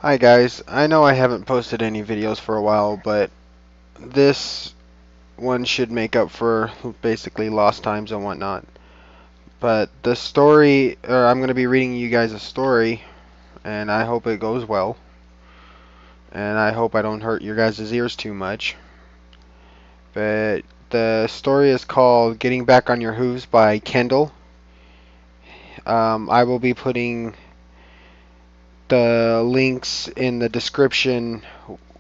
Hi guys, I know I haven't posted any videos for a while, but this one should make up for basically lost times and whatnot. But the story, or I'm going to be reading you guys a story, and I hope it goes well. And I hope I don't hurt your guys' ears too much. But the story is called Getting Back on Your Hooves by Kendell. I will be putting the links in the description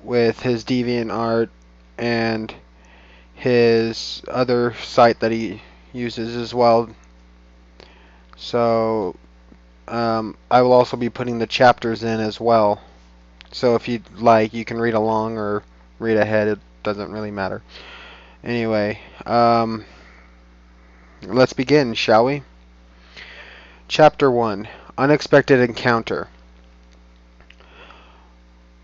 with his DeviantArt and his other site that he uses as well. So I will also be putting the chapters in as well. So if you'd like, you can read along or read ahead. It doesn't really matter. Anyway, let's begin, shall we? Chapter 1, Unexpected Encounter.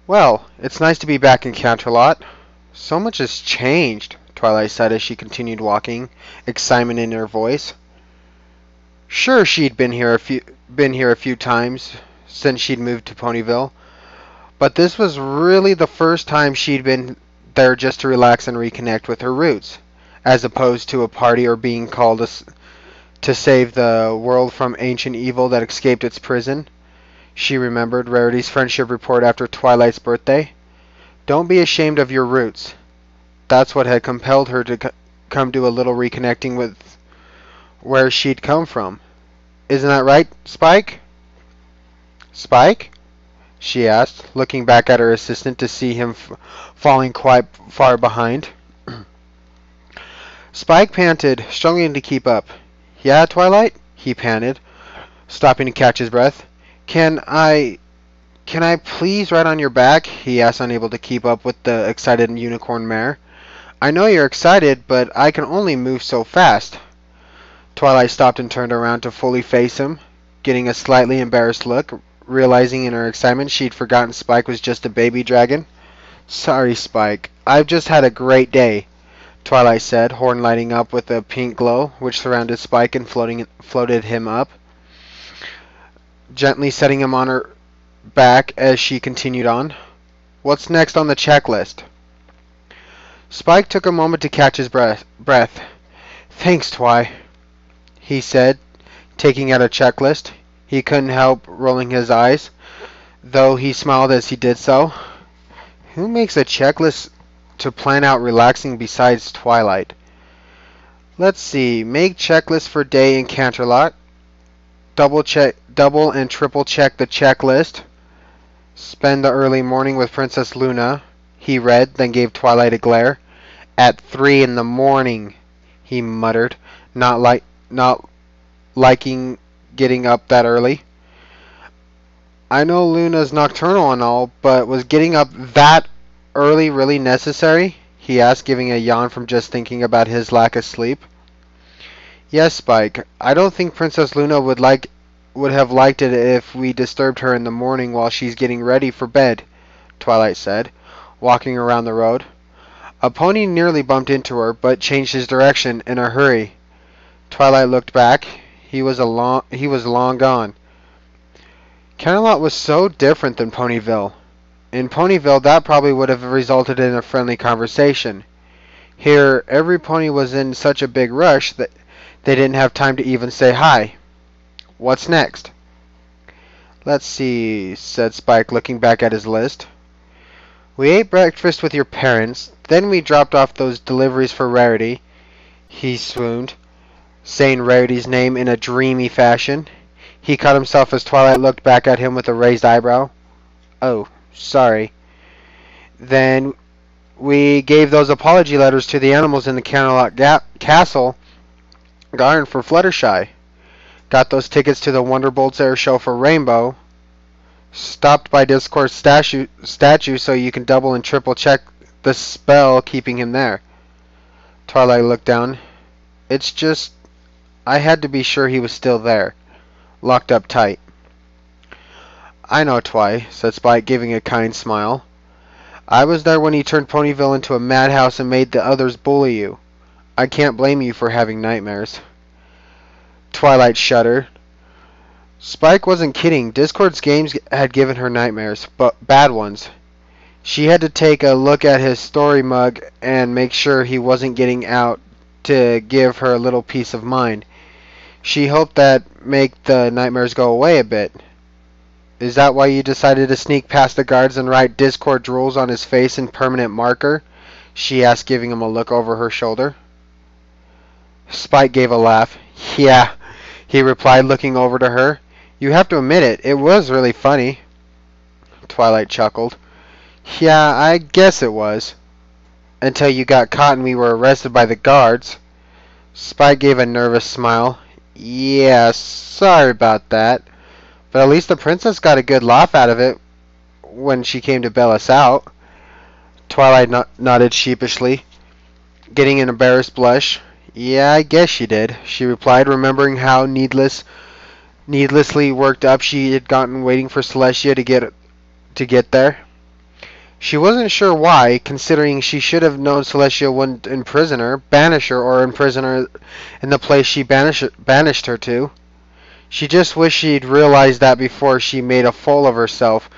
Well, it's nice to be back in Canterlot. So much has changed, Twilight said as she continued walking, excitement in her voice. Sure, she'd been here a few times since she'd moved to Ponyville, but this was really the first time she'd been there just to relax and reconnect with her roots, as opposed to a party or being called to save the world from ancient evil that escaped its prison. She remembered Rarity's friendship report after Twilight's birthday. Don't be ashamed of your roots. That's what had compelled her to come do a little reconnecting with where she'd come from. Isn't that right, Spike? Spike? She asked, looking back at her assistant to see him falling quite far behind. Spike panted, struggling to keep up. Yeah, Twilight? He panted, stopping to catch his breath. Can I please ride on your back? He asked, unable to keep up with the excited unicorn mare. I know you're excited, but I can only move so fast. Twilight stopped and turned around to fully face him, getting a slightly embarrassed look, realizing in her excitement she'd forgotten Spike was just a baby dragon. Sorry, Spike. I've just had a great day, Twilight said, horn lighting up with a pink glow, which surrounded Spike and floated him up, gently setting him on her back as she continued on. What's next on the checklist? Spike took a moment to catch his breath. Thanks, Twi, he said, taking out a checklist. He couldn't help rolling his eyes, though he smiled as he did so. Who makes a checklist to plan out relaxing besides Twilight? Let's see. Make checklist for day in Canterlot. Double and triple check the checklist. Spend the early morning with Princess Luna, he read, then gave Twilight a glare. At 3 in the morning, he muttered, not liking getting up that early. I know Luna's nocturnal and all, but was getting up that early really necessary? He asked, giving a yawn from just thinking about his lack of sleep. Yes, Spike. I don't think Princess Luna would have liked it if we disturbed her in the morning while she's getting ready for bed, Twilight said, walking around the road. A pony nearly bumped into her, but changed his direction in a hurry. Twilight looked back. He was long gone. Camelot was so different than Ponyville. In Ponyville, that probably would have resulted in a friendly conversation. Here, every pony was in such a big rush that they didn't have time to even say hi. What's next? Let's see, said Spike, looking back at his list. We ate breakfast with your parents, then we dropped off those deliveries for Rarity. He swooned, saying Rarity's name in a dreamy fashion. He caught himself as Twilight looked back at him with a raised eyebrow. Oh, sorry. Then we gave those apology letters to the animals in the Camelot Castle garden for Fluttershy. Got those tickets to the Wonderbolts Air Show for Rainbow. Stopped by Discord's statue so you can double and triple check the spell keeping him there. Twilight looked down. It's just, I had to be sure he was still there, locked up tight. I know, Twi, said Spike, giving a kind smile. I was there when he turned Ponyville into a madhouse and made the others bully you. I can't blame you for having nightmares. Twilight shuddered. Spike wasn't kidding. Discord's games had given her nightmares, but bad ones. She had to take a look at his story mug and make sure he wasn't getting out to give her a little peace of mind. She hoped that make the nightmares go away a bit. Is that why you decided to sneak past the guards and write Discord rules on his face in permanent marker? She asked, giving him a look over her shoulder. Spike gave a laugh. Yeah, he replied, looking over to her. You have to admit it was really funny. Twilight chuckled. Yeah, I guess it was. Until you got caught and we were arrested by the guards. Spike gave a nervous smile. Yeah, sorry about that. But at least the princess got a good laugh out of it when she came to bail us out. Twilight nodded sheepishly, getting an embarrassed blush. Yeah, I guess she did, she replied, remembering how needlessly worked up she had gotten waiting for Celestia to get there. She wasn't sure why, considering she should have known Celestia wouldn't banish her, or imprison her in the place she banished her to. She just wished she'd realized that before she made a fool of herself,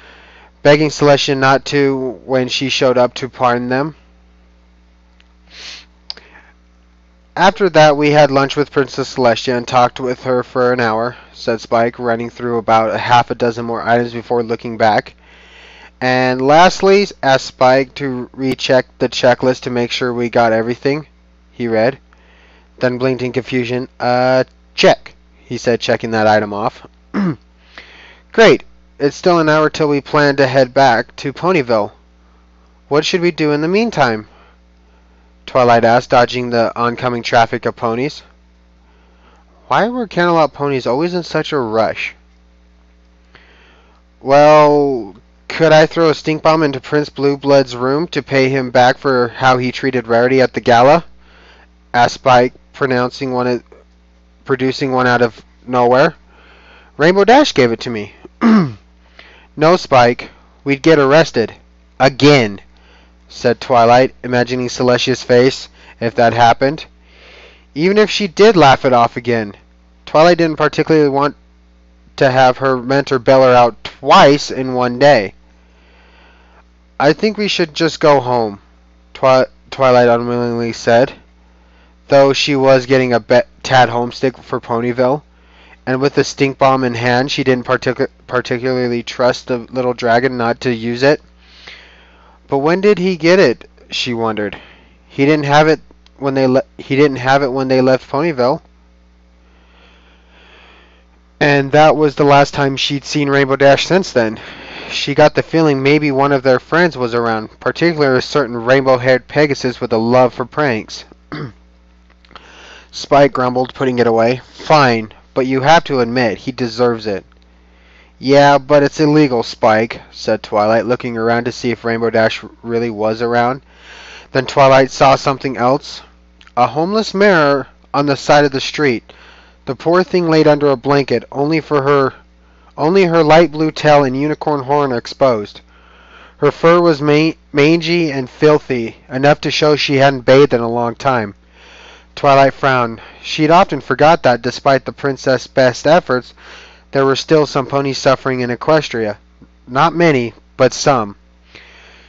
begging Celestia not to when she showed up to pardon them. After that, we had lunch with Princess Celestia and talked with her for an hour, said Spike, running through about a half a dozen more items before looking back. And lastly, asked Spike to recheck the checklist to make sure we got everything, he read. Then blinked in confusion. Check, he said, checking that item off. Great. It's still an hour till we plan to head back to Ponyville. What should we do in the meantime? Twilight asked, dodging the oncoming traffic of ponies. Why were Canterlot ponies always in such a rush? Well, could I throw a stink bomb into Prince Blueblood's room to pay him back for how he treated Rarity at the gala? Asked Spike, producing one out of nowhere. Rainbow Dash gave it to me. No, Spike. We'd get arrested. Again, said Twilight, imagining Celestia's face if that happened. Even if she did laugh it off again. Twilight didn't particularly want to have her mentor bail her out twice in one day. I think we should just go home, Twilight unwillingly said, though she was getting a tad homesick for Ponyville, and with the stink bomb in hand, she didn't particularly trust the little dragon not to use it. But when did he get it? She wondered. He didn't have it when they left Ponyville. And that was the last time she'd seen Rainbow Dash since then. She got the feeling maybe one of their friends was around, particularly a certain rainbow-haired Pegasus with a love for pranks. Spike grumbled, putting it away. Fine, but you have to admit, he deserves it. Yeah, but it's illegal, Spike, said Twilight, looking around to see if Rainbow Dash really was around. Then Twilight saw something else. A homeless mare on the side of the street. The poor thing laid under a blanket, only her light blue tail and unicorn horn exposed. Her fur was mangy and filthy, enough to show she hadn't bathed in a long time. Twilight frowned. She'd often forgot that, despite the princess' best efforts, there were still some ponies suffering in Equestria. Not many, but some.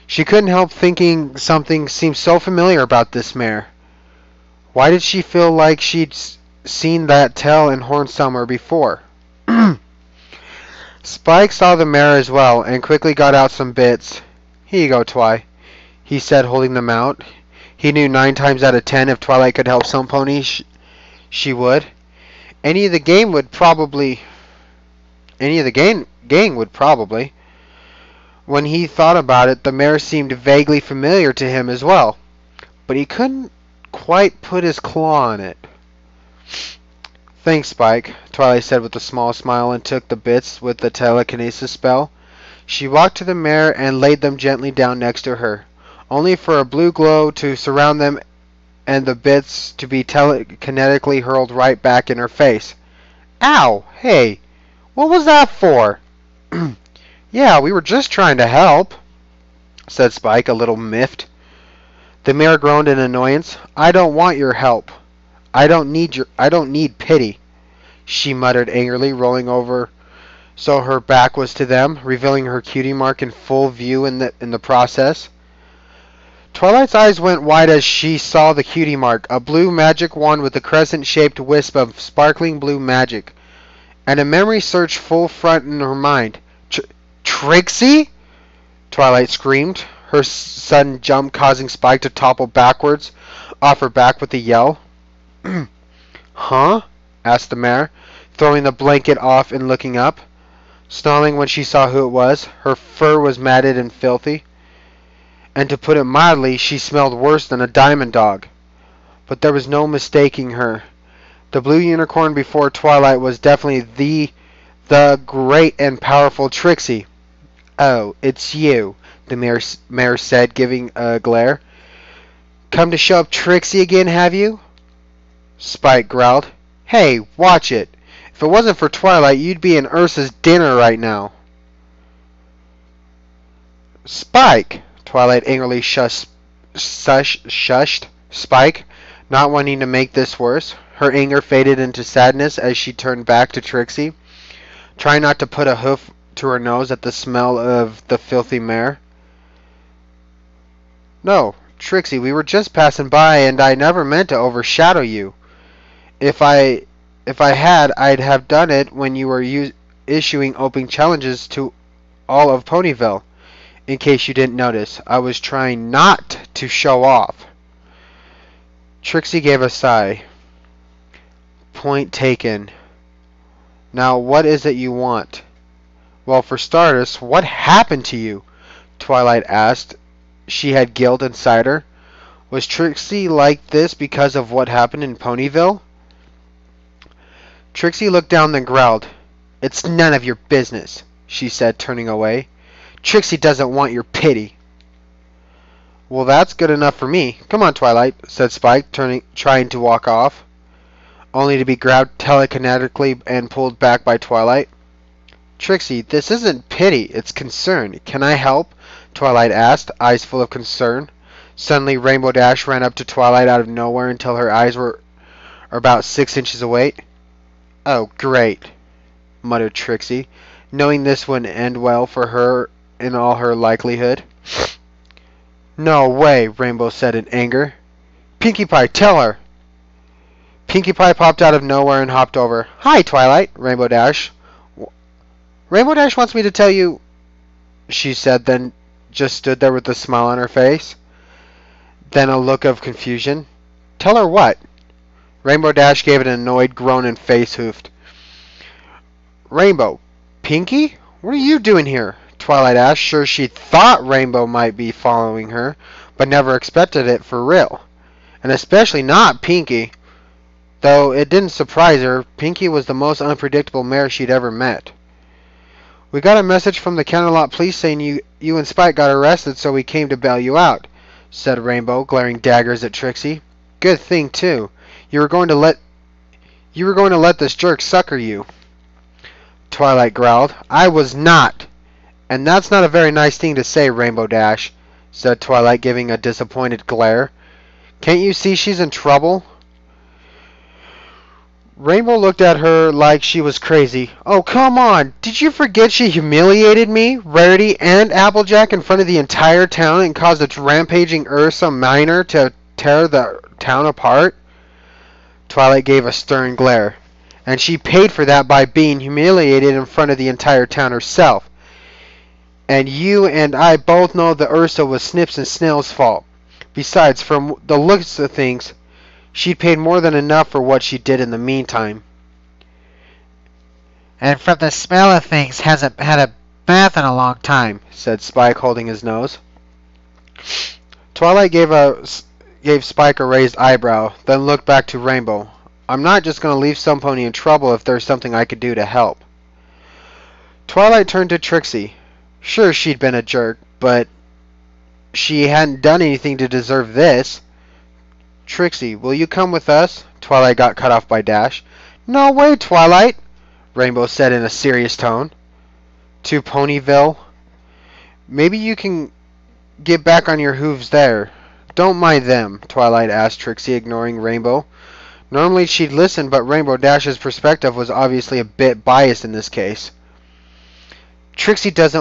She couldn't help thinking something seemed so familiar about this mare. Why did she feel like she'd seen that tail and horn somewhere before? Spike saw the mare as well, and quickly got out some bits. Here you go, Twi, he said, holding them out. He knew 9 times out of 10 if Twilight could help some ponies, she would. Any of the gang would probably. When he thought about it, the mare seemed vaguely familiar to him as well, but he couldn't quite put his claw on it. Thanks, Spike, Twilight said with a small smile, and took the bits with the telekinesis spell. She walked to the mare and laid them gently down next to her, only for a blue glow to surround them and the bits to be telekinetically hurled right back in her face. Ow! Hey! What was that for? Yeah, we were just trying to help, said Spike, a little miffed. The mare groaned in annoyance. I don't want your help. I don't need pity, she muttered angrily, rolling over so her back was to them, revealing her cutie mark in full view in the process. Twilight's eyes went wide as she saw the cutie mark, a blue magic wand with a crescent-shaped wisp of sparkling blue magic, and a memory surged full front in her mind. Trixie? Twilight screamed, her sudden jump causing Spike to topple backwards off her back with a yell. Huh? Asked the mare, throwing the blanket off and looking up. Snarling when she saw who it was. Her fur was matted and filthy, and to put it mildly, she smelled worse than a diamond dog. But there was no mistaking her. The blue unicorn before Twilight was definitely the great and powerful Trixie. Oh, it's you, the mayor said, giving a glare. Come to show up Trixie again, have you? Spike growled. Hey, watch it. If it wasn't for Twilight, you'd be in Ursa's dinner right now. Spike! Twilight angrily shushed Spike, not wanting to make this worse. Her anger faded into sadness as she turned back to Trixie, trying not to put a hoof to her nose at the smell of the filthy mare. No, Trixie, we were just passing by, and I never meant to overshadow you. If I had, I'd have done it when you were issuing open challenges to all of Ponyville. In case you didn't notice, I was trying not to show off. Trixie gave a sigh. Point taken. Now, what is it you want? Well, for starters, what happened to you? Twilight asked. She had guilt inside her. Was Trixie like this because of what happened in Ponyville? Trixie looked down then growled. It's none of your business, she said, turning away. Trixie doesn't want your pity. Well, that's good enough for me. Come on, Twilight, said Spike, trying to walk off, only to be grabbed telekinetically and pulled back by Twilight. Trixie, this isn't pity, it's concern. Can I help? Twilight asked, eyes full of concern. Suddenly, Rainbow Dash ran up to Twilight out of nowhere until her eyes were about 6 inches away. Oh, great, muttered Trixie, knowing this wouldn't end well for her in all her likelihood. No way, Rainbow said in anger. Pinkie Pie, tell her. Pinkie Pie popped out of nowhere and hopped over. Hi, Twilight, Rainbow Dash. Rainbow Dash wants me to tell you, she said, then just stood there with a smile on her face. Then a look of confusion. Tell her what? Rainbow Dash gave an annoyed groan and face hoofed. Rainbow, Pinkie? What are you doing here? Twilight asked, sure she thought Rainbow might be following her, but never expected it for real. And especially not Pinkie. Though it didn't surprise her, Pinkie was the most unpredictable mare she'd ever met. We got a message from the Counterlot Police saying you and Spike got arrested, so we came to bail you out, said Rainbow, glaring daggers at Trixie. Good thing, too. You were going to let this jerk sucker you. Twilight growled. I was not. And that's not a very nice thing to say, Rainbow Dash, said Twilight, giving a disappointed glare. Can't you see she's in trouble? Rainbow looked at her like she was crazy. Oh, come on! Did you forget she humiliated me, Rarity, and Applejack in front of the entire town and caused a rampaging Ursa Minor to tear the town apart? Twilight gave a stern glare. And she paid for that by being humiliated in front of the entire town herself. And you and I both know the Ursa was Snips and Snail's fault. Besides, from the looks of things, she'd paid more than enough for what she did in the meantime. And from the smell of things, hasn't had a bath in a long time, said Spike, holding his nose. Twilight gave Spike a raised eyebrow, then looked back to Rainbow. I'm not just going to leave some pony in trouble if there's something I could do to help. Twilight turned to Trixie. Sure, she'd been a jerk, but she hadn't done anything to deserve this. Trixie, will you come with us? Twilight got cut off by Dash. No way, Twilight, Rainbow said in a serious tone. To Ponyville? Maybe you can get back on your hooves there. Don't mind them, Twilight asked Trixie, ignoring Rainbow. Normally she'd listen, but Rainbow Dash's perspective was obviously a bit biased in this case. Trixie doesn't